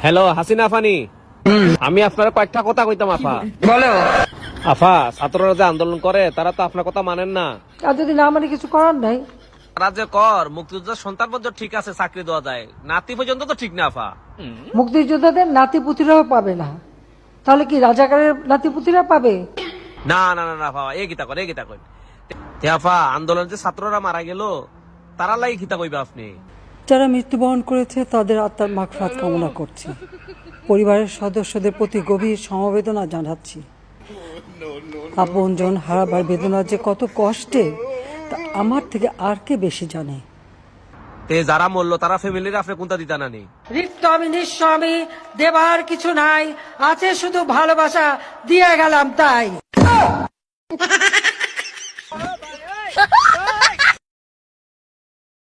Hello Hasina আফানি, আমি আপনার কয়েকটা কথা কইতাম আফা। বলো। আফা, ছাত্ররা যে আন্দোলন করে তারা তো আপনার কথা মানেন না। আর যদি না মানে কিছু করার নাই। তারা যে কর মুক্তিযোদ্ধার সন্তান পর্যন্ত ঠিক আছে, চাকরি দেওয়া যায়, নাতি পর্যন্ত তো ঠিক না আফা। মুক্তিযোদ্ধাদের নাতিপুতিরাও পাবে না, তাহলে কি রাজাকারের নাতিপুতিরা পাবে? না না না না আফা, এ গীতা কর, এ গীতা কর। তে আফা, আন্দোলন যে ছাত্ররা মারা গেল তারা লাই গীতা কইবা আপনি? যারা মৃত্যুবরণ করেছে তাদের আত্মার মাগফিরাত কামনা করছি। পরিবারের সদস্যদের প্রতি গভীর সমবেদনা জানাচ্ছি। আপনজন হারাবার বেদনা যে কত কষ্টে তা আমার থেকে আর কে বেশি জানে। তে যারা মরলো তারা ফ্যামিলির আপনি কোনটা দিতা না নি? রিক্ত আমি নিঃস্ব, আমি দেবার কিছু নাই, আছে শুধু ভালোবাসা, দিয়ে গেলাম তাই।